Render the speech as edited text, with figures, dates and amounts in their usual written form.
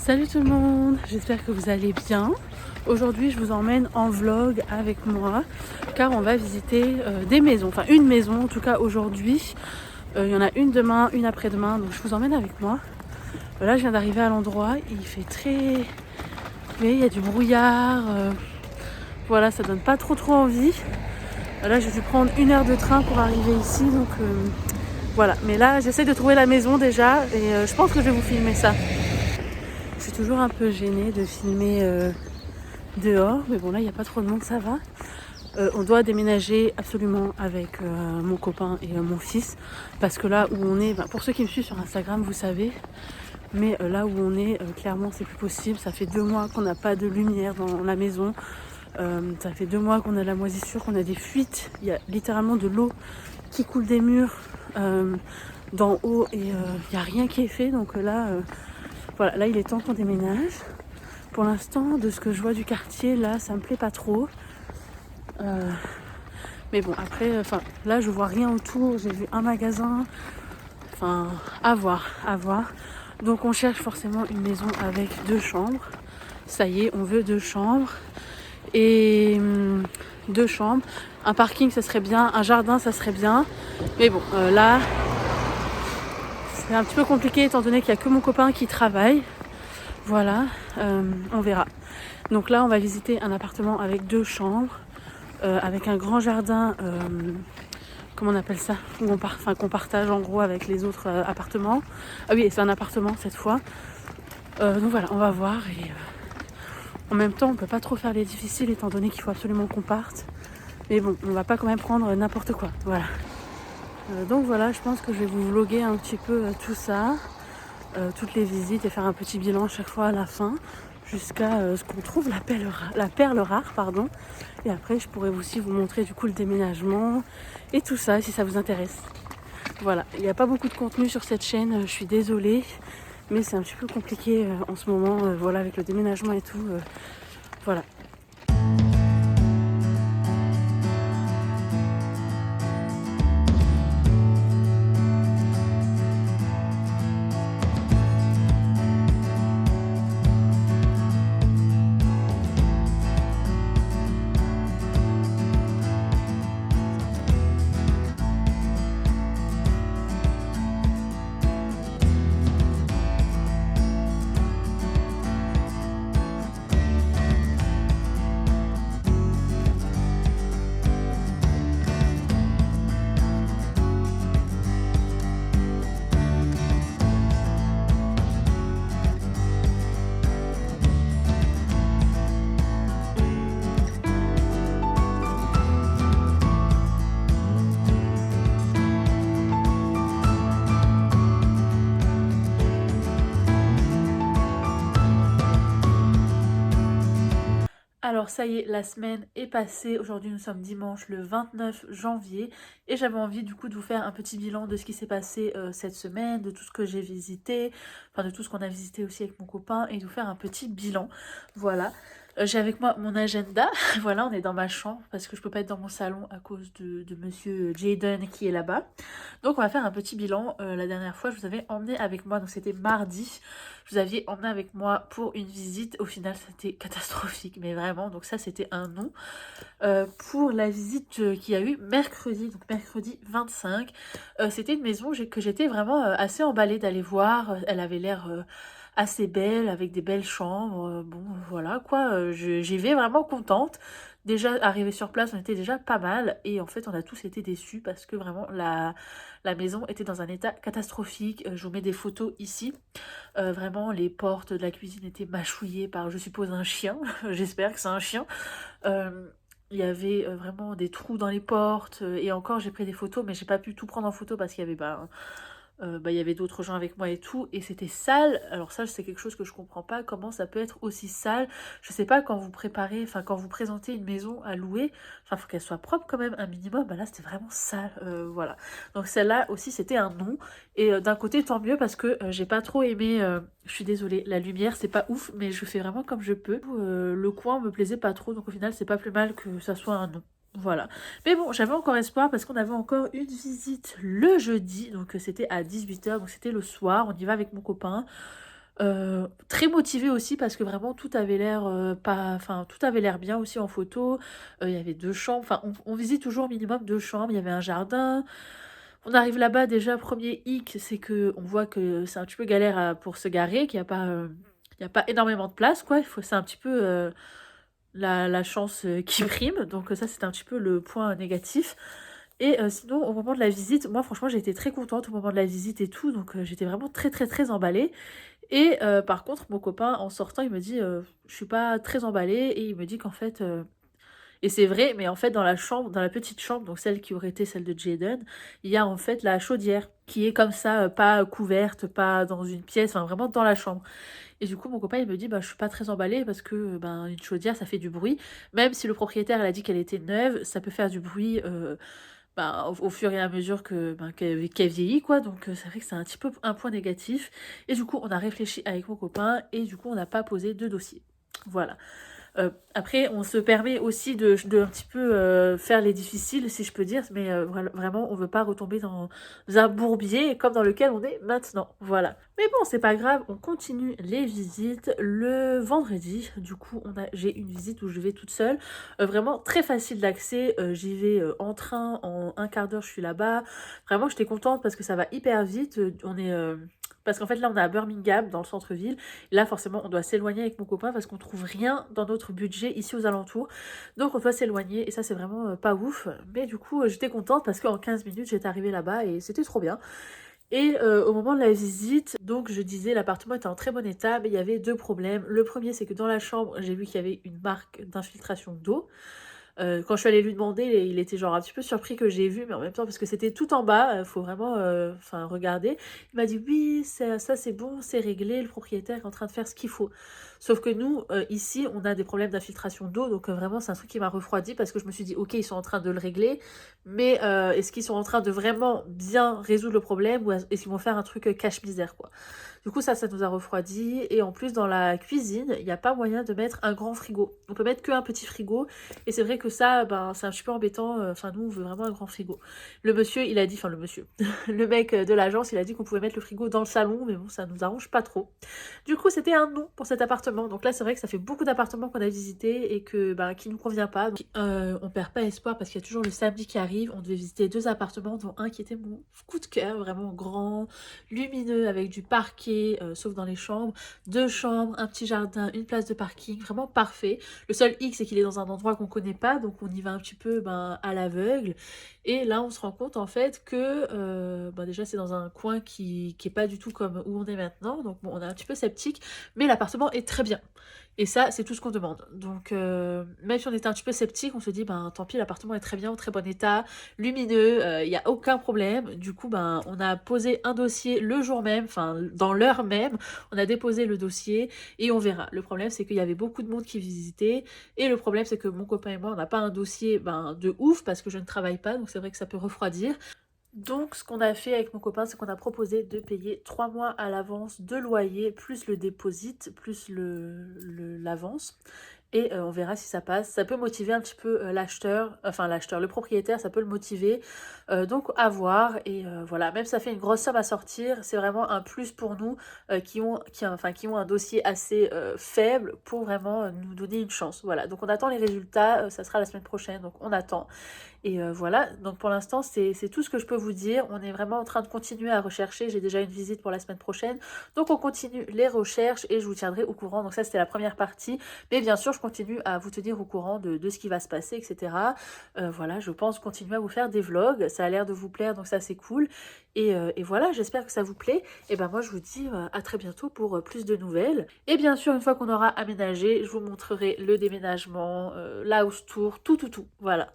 Salut tout le monde, j'espère que vous allez bien. Aujourd'hui je vous emmène en vlog avec moi car on va visiter des maisons, enfin une maison en tout cas aujourd'hui. Il y en a une demain, une après-demain, donc je vous emmène avec moi. Là je viens d'arriver à l'endroit, il fait très... Mais il y a du brouillard, voilà, ça donne pas trop envie. Là j'ai dû prendre 1 heure de train pour arriver ici, donc voilà. Mais là j'essaie de trouver la maison déjà et je pense que je vais vous filmer ça. Je suis toujours un peu gênée de filmer dehors, mais bon là il n'y a pas trop de monde, ça va. On doit déménager absolument avec mon copain et mon fils, parce que là où on est, pour ceux qui me suivent sur Instagram vous savez, mais là où on est, clairement c'est plus possible. Ça fait 2 mois qu'on n'a pas de lumière dans la maison, ça fait 2 mois qu'on a la moisissure, qu'on a des fuites, il y a littéralement de l'eau qui coule des murs d'en haut et il n'y a rien qui est fait, donc là voilà, là il est temps qu'on déménage. Pour l'instant, de ce que je vois du quartier, là, ça me plaît pas trop. Mais bon, après, là, je vois rien autour. J'ai vu un magasin. Enfin, à voir, à voir. Donc, on cherche forcément une maison avec 2 chambres. Ça y est, on veut 2 chambres. Et 2 chambres. Un parking, ça serait bien. Un jardin, ça serait bien. Mais bon, là, c'est un petit peu compliqué étant donné qu'il n'y a que mon copain qui travaille. Voilà, on verra. Donc là, on va visiter un appartement avec 2 chambres, avec un grand jardin, comment on appelle ça, où qu'on partage en gros avec les autres appartements. Ah oui, c'est un appartement cette fois. Donc voilà, on va voir. Et en même temps, on peut pas trop faire les difficiles étant donné qu'il faut absolument qu'on parte. Mais bon, on va pas quand même prendre n'importe quoi. Voilà. Donc voilà, je pense que je vais vous vlogger un petit peu tout ça. Toutes les visites et faire un petit bilan chaque fois à la fin jusqu'à ce qu'on trouve la perle rare, pardon. Et après je pourrais aussi vous montrer du coup le déménagement et tout ça si ça vous intéresse. Voilà, il n'y a pas beaucoup de contenu sur cette chaîne, je suis désolée, mais c'est un petit peu compliqué en ce moment, voilà, avec le déménagement et tout, voilà. Alors ça y est, la semaine est passée. Aujourd'hui nous sommes dimanche le 29 janvier et j'avais envie du coup de vous faire un petit bilan de ce qui s'est passé cette semaine, de tout ce que j'ai visité, enfin de tout ce qu'on a visité aussi avec mon copain et de vous faire un petit bilan. Voilà. J'ai avec moi mon agenda. Voilà, on est dans ma chambre parce que je peux pas être dans mon salon à cause de monsieur Jaden qui est là-bas. Donc on va faire un petit bilan. La dernière fois je vous avais emmené avec moi, donc c'était mardi. Je vous aviez emmené avec moi pour une visite. Au final c'était catastrophique, mais vraiment, donc ça c'était un non. Pour la visite qu'il y a eu mercredi, donc mercredi 25, c'était une maison que j'étais vraiment assez emballée d'aller voir. Elle avait l'air assez belle, avec des belles chambres. Bon, voilà quoi, j'y vais vraiment contente. Déjà, arrivé sur place, on était déjà pas mal. Et en fait, on a tous été déçus parce que vraiment, la maison était dans un état catastrophique. Je vous mets des photos ici. Vraiment, les portes de la cuisine étaient mâchouillées par, je suppose, un chien. J'espère que c'est un chien. Il y avait vraiment des trous dans les portes. Et encore, j'ai pris des photos, mais j'ai pas pu tout prendre en photo parce qu'il y avait il y avait d'autres gens avec moi et tout, et c'était sale. Alors ça, c'est quelque chose que je comprends pas, comment ça peut être aussi sale. Je sais pas, quand vous préparez, enfin quand vous présentez une maison à louer, enfin faut qu'elle soit propre quand même un minimum. Là c'était vraiment sale, voilà. Donc celle-là aussi c'était un non, et d'un côté tant mieux parce que j'ai pas trop aimé, je suis désolée, la lumière c'est pas ouf, mais je fais vraiment comme je peux. Le coin me plaisait pas trop, donc au final c'est pas plus mal que ça soit un non. Voilà. Mais bon, j'avais encore espoir parce qu'on avait encore une visite le jeudi. Donc c'était à 18 h, donc c'était le soir. On y va avec mon copain. Très motivée aussi parce que vraiment tout avait l'air, pas enfin tout avait l'air bien aussi en photo. Il y avait 2 chambres, enfin on visite toujours minimum 2 chambres, il y avait un jardin. On arrive là-bas déjà, premier hic, c'est que on voit que c'est un petit peu galère pour se garer, qu'il y a pas, il y a pas énormément de place quoi. C'est un petit peu, la chance, qui prime, donc ça c'était un petit peu le point négatif. Et sinon au moment de la visite, moi franchement j'ai été très contente au moment de la visite et tout, donc j'étais vraiment très, très, très emballée. Et par contre, mon copain, en sortant, il me dit, «Je suis pas très emballé», et il me dit qu'en fait, et c'est vrai, mais en fait, dans la chambre, dans la petite chambre, donc celle qui aurait été celle de Jayden, il y a en fait la chaudière qui est comme ça, pas couverte, pas dans une pièce, enfin vraiment dans la chambre. Et du coup, mon copain, il me dit: «Bah, je suis pas très emballé parce que, ben, une chaudière, ça fait du bruit». Même si le propriétaire, il a dit qu'elle était neuve, ça peut faire du bruit, ben, au fur et à mesure que, ben, qu'elle vieillit quoi, donc c'est vrai que c'est un petit peu un point négatif. Et du coup, on a réfléchi avec mon copain et du coup, on n'a pas posé de dossier. Voilà. Après, on se permet aussi de un petit peu, faire les difficiles, si je peux dire, mais vraiment, on veut pas retomber dans un bourbier comme dans lequel on est maintenant, voilà. Mais bon, c'est pas grave, on continue les visites. Le vendredi, du coup, j'ai une visite où je vais toute seule, vraiment très facile d'accès, j'y vais, en train, en un quart d'heure, je suis là-bas. Vraiment, j'étais contente parce que ça va hyper vite, parce qu'en fait, là, on est à Birmingham, dans le centre-ville. Là, forcément, on doit s'éloigner avec mon copain parce qu'on trouve rien dans notre budget ici aux alentours. Donc, on doit s'éloigner et ça, c'est vraiment pas ouf. Mais du coup, j'étais contente parce qu'en 15 minutes, j'étais arrivée là-bas et c'était trop bien. Et au moment de la visite, donc je disais, l'appartement était en très bon état, mais il y avait 2 problèmes. Le premier, c'est que dans la chambre, j'ai vu qu'il y avait une marque d'infiltration d'eau. Quand je suis allée lui demander, il était genre un petit peu surpris que j'ai vu, mais en même temps parce que c'était tout en bas, faut vraiment, enfin regarder. Il m'a dit: «Oui, ça c'est bon, c'est réglé, le propriétaire est en train de faire ce qu'il faut». Sauf que nous, ici, on a des problèmes d'infiltration d'eau, donc vraiment c'est un truc qui m'a refroidi parce que je me suis dit: «OK, ils sont en train de le régler, mais est-ce qu'ils sont en train de vraiment bien résoudre le problème ou est-ce qu'ils vont faire un truc, cache-misère, quoi?» Du coup, ça nous a refroidi et en plus dans la cuisine, il y a pas moyen de mettre un grand frigo. On peut mettre qu'un petit frigo et c'est vrai que ça, ben, c'est un petit peu embêtant, enfin nous, on veut vraiment un grand frigo. Le monsieur, il a dit enfin le monsieur, le mec, de l'agence, il a dit qu'on pouvait mettre le frigo dans le salon, mais bon, ça nous arrange pas trop. Du coup, c'était un non pour cet appartement. Donc là, c'est vrai que ça fait beaucoup d'appartements qu'on a visités et que, bah, qui nous convient pas. Donc, on perd pas espoir parce qu'il y a toujours le samedi qui arrive. On devait visiter 2 appartements, dont un qui était mon coup de cœur, vraiment grand, lumineux, avec du parquet, sauf dans les chambres, 2 chambres, un petit jardin, une place de parking, vraiment parfait. Le seul hic, c'est qu'il est dans un endroit qu'on connaît pas, donc on y va un petit peu, ben, à l'aveugle. Et là, on se rend compte en fait que, bah, déjà, c'est dans un coin qui est pas du tout comme où on est maintenant, donc bon, on est un petit peu sceptique, mais l'appartement est très bien. Et ça, c'est tout ce qu'on demande. Donc, même si on était un petit peu sceptique, on se dit, ben, tant pis, l'appartement est très bien, en très bon état, lumineux, il y a aucun problème. Du coup, ben, on a posé un dossier le jour même, enfin, dans l'heure même, on a déposé le dossier et on verra. Le problème, c'est qu'il y avait beaucoup de monde qui visitait et le problème, c'est que mon copain et moi, on n'a pas un dossier, ben, de ouf parce que je ne travaille pas, donc c'est vrai que ça peut refroidir. Donc, ce qu'on a fait avec mon copain, c'est qu'on a proposé de payer 3 mois à l'avance de loyer, plus le déposit, plus l'avance. Et on verra si ça passe. Ça peut motiver un petit peu l'acheteur, le propriétaire, ça peut le motiver. Donc, à voir. Et voilà, même si ça fait une grosse somme à sortir, c'est vraiment un plus pour nous qui ont un dossier assez faible pour vraiment nous donner une chance. Voilà, donc on attend les résultats. Ça sera la semaine prochaine, donc on attend. Et voilà, donc pour l'instant, c'est tout ce que je peux vous dire. On est vraiment en train de continuer à rechercher. J'ai déjà une visite pour la semaine prochaine. Donc on continue les recherches et je vous tiendrai au courant. Donc ça, c'était la première partie. Mais bien sûr, je continue à vous tenir au courant de ce qui va se passer, etc. Voilà, je pense continuer à vous faire des vlogs. Ça a l'air de vous plaire, donc ça, c'est cool. Et voilà, j'espère que ça vous plaît. Et ben moi, je vous dis à très bientôt pour plus de nouvelles. Et bien sûr, une fois qu'on aura aménagé, je vous montrerai le déménagement, la house tour, tout, tout, tout. Voilà.